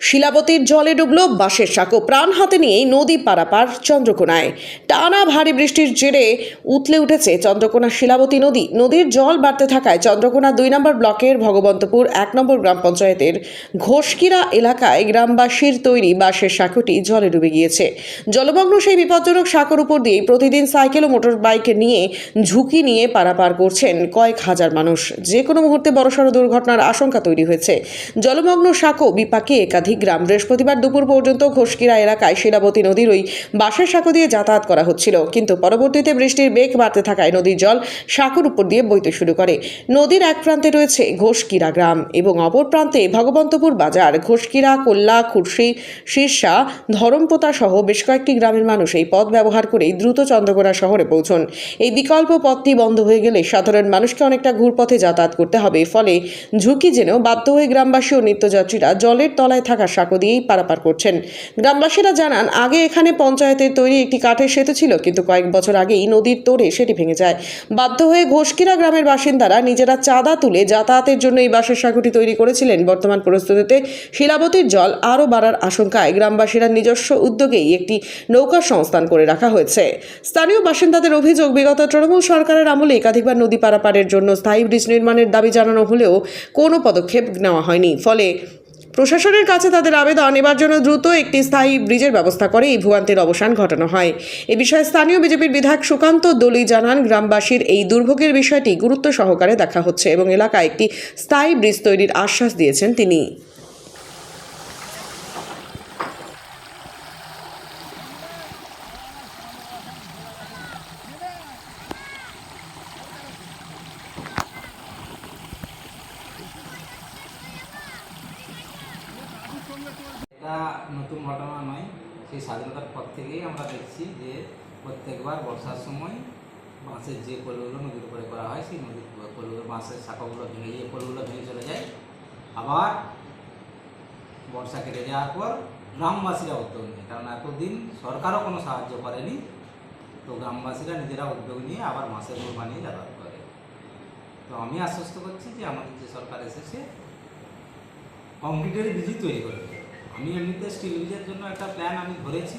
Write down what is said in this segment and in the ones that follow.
শিলাবতীর জলে ডুবল বাঁশের সাঁকো। প্রাণ হাতে নিয়েই নদী পারাপার চন্দ্রকোনায়। টানা ভারী বৃষ্টির জেরে উথলে উঠেছে চন্দ্রকোনা শিলাবতী নদী। নদীর জল বাড়তে থাকায় চন্দ্রকোনা 2 নম্বর ব্লকের ভগবন্তপুর 1 নম্বর গ্রাম পঞ্চায়েতের ঘোষকিরা এলাকায় গ্রামবাসীর তৈরি বাঁশের সাঁকোটি জলে ডুবে গিয়েছে। জলমগ্ন সেই বিপজ্জনক সাঁকোর উপর দিয়েই প্রতিদিন সাইকেল ও মোটর বাইক নিয়ে ঝুঁকি নিয়ে পারাপার করছেন কয়েক হাজার মানুষ। যে কোনো মুহূর্তে বড়সড় দুর্ঘটনার আশঙ্কা তৈরি হয়েছে। জলমগ্ন সাঁকো বিপাকে একাধিক গ্রাম। বৃহস্পতিবার দুপুর পর্যন্ত ঘোষকিরা এলাকায় শিলাবতী নদীর ওই বাঁশের সাঁকো দিয়ে যাতায়াত করা হচ্ছিল, কিন্তু পরবর্তীতে বৃষ্টির বেগ বাড়তে থাকায় নদীর জল সাঁকোর উপর দিয়ে বইতে শুরু করে। নদীর এক প্রান্তে রয়েছে ঘোষকিরা গ্রাম এবং অপর প্রান্তে ভগবন্তপুর বাজার। ঘোষকিরা, কোল্লা, খুরশি, শীর্ষা, ধরমপোতা সহ বেশ কয়েকটি গ্রামের মানুষ এই পথ ব্যবহার করেই দ্রুত চন্দ্রকোনা শহরে পৌঁছন। এই বিকল্প পথটি বন্ধ হয়ে গেলে সাধারণ মানুষকে অনেকটা ঘুরপথে যাতায়াত করতে হবে। ফলে ঝুঁকি জেনেও বাধ্য হয়ে গ্রামবাসী ও নিত্যযাত্রীরা জলের তলায় থাকা সাঁকো দিয়েই পারাপার করছেন। গ্রামবাসীরা জানান, আগে এখানে পঞ্চায়েতের তৈরি একটি কাঠের সেতু ছিল, কিন্তু কয়েক বছর আগেই নদীর তোড়ে সেটি ভেঙে যায়। বাধ্য হয়ে ঘোষকিরা গ্রামের বাসিন্দারা নিজেরা চাঁদা তুলে যাতায়াতের জন্য এই বাঁশের সাঁকোটি তৈরি করেছিলেন। বর্তমান পরিস্থিতিতে শিলাবতীর জল আরও বাড়ার আশঙ্কায় গ্রামবাসীরা নিজস্ব উদ্যোগেই একটি নৌকা সংস্থান করে রাখা হয়েছে। স্থানীয় বাসিন্দাদের অভিযোগ, বিগত তৃণমূল সরকারের আমলে একাধিকবার নদী পারাপারের জন্য স্থায়ী ব্রিজ নির্মাণের দাবি জানানো হলেও কোনো পদক্ষেপ নেওয়া হয়নি। ফলে প্রশাসনের কাছে তাদের আবেদন, এবার জন্য দ্রুত একটি স্থায়ী ব্রিজের ব্যবস্থা করে এই ভোগান্তির অবসান ঘটানো হয়। এ বিষয়ে স্থানীয় বিজেপির বিধায়ক সুকান্ত দোলী জানান, গ্রামবাসীর এই দুর্ভোগের বিষয়টি গুরুত্ব সহকারে দেখা হচ্ছে এবং এলাকায় একটি স্থায়ী ব্রিজ তৈরির আশ্বাস দিয়েছেন তিনি। এটা নতুন ঘটনা নয়, সেই স্বাধীনতার পর থেকেই আমরা দেখছি যে প্রত্যেকবার বর্ষার সময় বাঁশের যে পোলগুলো নদীর উপরে করা হয়, সেই নদীর পোলগুলো, বাঁশের শাখাগুলো ভেঙে গিয়ে পোলগুলো ভেঙে চলে যায়। আবার বর্ষা কেটে যাওয়ার পর গ্রামবাসীরা উদ্যোগ নেয়, কারণ এতদিন সরকারও কোনো সাহায্য করেনি। তো গ্রামবাসীরা নিজেরা উদ্যোগ নিয়ে আবার বাঁশের পোল বানিয়ে যাতায়াত করে। তো আমি আশ্বস্ত করছি যে আমাদের যে সরকার এসেছে কংক্রিটের ব্রিজই তৈরি করবে। আমি এমনিতে স্টিল ব্রিজের জন্য একটা প্ল্যান আমি ধরেছি,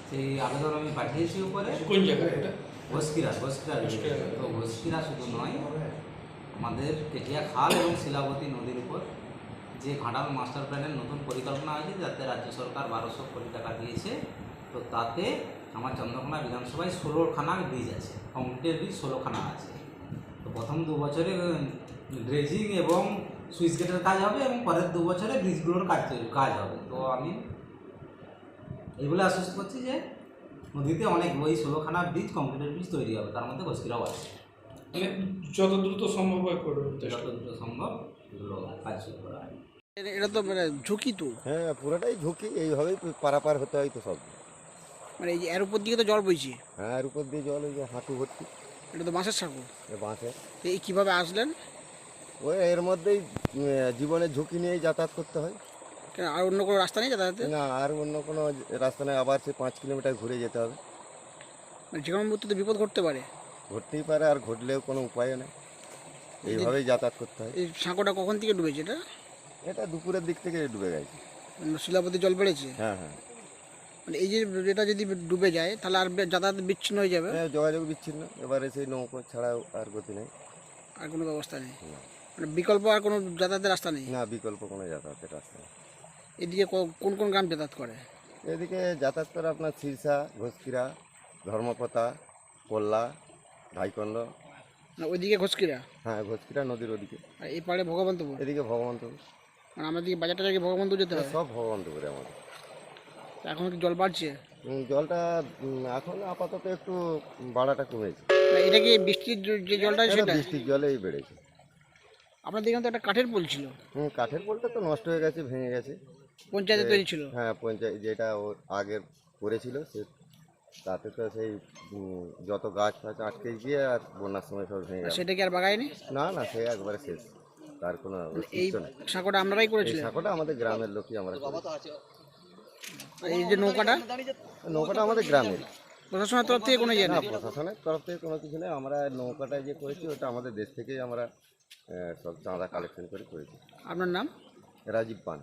সেই আবেদন আমি পাঠিয়েছি উপরে। কোন জায়গায় এটা? ঘোষকিরা। তো ঘোষকিরা শুধু নয়, আমাদের কেটিয়া খাল এবং শিলাবতী নদীর উপর যে ঘাটাল মাস্টার প্ল্যানের নতুন পরিকল্পনা হয়েছে, যাতে রাজ্য সরকার 1200 কোটি টাকা দিয়েছে। তো তাতে আমার চন্দ্রকোনা বিধানসভায় 16খানা ব্রিজ আছে, কংক্রিটের ব্রিজ 16খানা আছে। তো প্রথম 2 বছরে ড্রেজিং এবং সুইচ গেটের কাজ হবে এবং পরের 2 বছরে ব্রিজগুলোর কাজ হবে। তো আমি এইগুলো আশ্বস্ত করছি যে নদীতে অনেক ওই 16খানা ব্রিজ, কংক্রিটের ব্রিজ তৈরি হবে, তার মধ্যে ঘোষকিরাও আছে। মানে যত দ্রুত সম্ভব হয় করবে, যত দ্রুত সম্ভব এগুলো কাজ শুরু করা হয়। এটা তো মানে ঝুঁকি তো, হ্যাঁ, পুরোটাই ঝুঁকি। এইভাবেই পারাপার হতে হয় তো সব। মানে এই যে এর উপর দিকে তো জল বইছে, হ্যাঁ, এর উপর দিয়ে জল, ওই যে হাঁটু ভর্তি এটা তো বাঁশের সাঁকো। বাঁশে। তো এই কীভাবে আসলেন? ওই এর মধ্যেই জীবনের ঝুঁকি নিয়েই যাতায়াত করতে হয়। কেন আর অন্য কোনো রাস্তা নেই যাতায়াতে? না, আর অন্য কোনো রাস্তা নেই। আবার সে 5 কিলোমিটার ঘুরে যেতে হবে। মানে যে কোনো মুহূর্তে তো বিপদ ঘটতে পারে। ঘটতেই পারে, আর ঘটলেও কোনো উপায় নেই, এইভাবেই যাতায়াত করতে হয়। এই সাঁকোটা কখন থেকে ডুবেছে এটা? এটা দুপুরের দিক থেকে ডুবে গেছে। মানে শিলাবতী জল বেড়েছে? হ্যাঁ হ্যাঁ, মানে এই যে এটা যদি ডুবে যায় তাহলে আর যাতায়াত বিচ্ছিন্ন হয়ে যাবে, হ্যাঁ, যোগাযোগ বিচ্ছিন্ন। এবারে সেই নৌকো ছাড়াও আর গতি নেই। আর কোনো ব্যবস্থা নেই, মানে বিকল্প আর কোনো যাতায়াতের রাস্তা নেই। না, বিকল্প কোনো যাতায়াতের রাস্তা নেই। এদিকে কোন কোন গ্রাম যাতায়াত করে? এদিকে যাতায়াত করে আপনার শীর্ষা, ঘোষকিরা, ধর্মপতা, কোল্লা, ঢাইকন্দ। না ওইদিকে ঘোষকিরা, হ্যাঁ, ঘোষকিরা নদীর ওদিকে। আর এই পাড়ে ভগবন্তপুর, এদিকে ভগবন্তপুর। মানে আমাদের বাজারটা থেকে ভগবন্তপুর যেতে হয়। সব ভগবন্তপুরে আমাদের। এখন কি জল বাড়ছে? জলটা এখন আপাতত একটু বাড়াটা কমেছে। না, এটা কি বৃষ্টির যে জলটা এটা সেটা? বৃষ্টির জলেই বেড়েছে। আপনাদের এখানে তো একটা কাঠের পোল ছিল, কাঠের পোলটা তো নষ্ট হয়ে গেছে, ভেঙে গেছে। পঞ্চায়েতে তৈরি ছিল। হ্যাঁ, পঞ্চায়েত যেটা ওর আগের করেছিল, সে তাতে তো সেই যত গাছ ফাছ আটকে গিয়ে আর বন্যার সময় সব ভেঙে গেছে। সেটা কি আর বাগায়নি? না না, সে একবারে শেষ, তার কোনো এই অস্তিত্ব নেই। সাঁকোটা আপনারাই এই করেছিলেন? সাঁকোটা আমাদের গ্রামের লোকই আমরা করি। আর এই যে নৌকাটা? নৌকাটা আমাদের গ্রামের। প্রশাসনের তরফ থেকে কোনো ইয়ে না, নেই? প্রশাসনের তরফ থেকে কোনো কিছু নেই। আমরা নৌকাটা যে করেছি ওটা আমাদের দেশ থেকেই আমরা সব চাঁদা কালেকশন করে করেছি। আপনার নাম? রাজীব পান।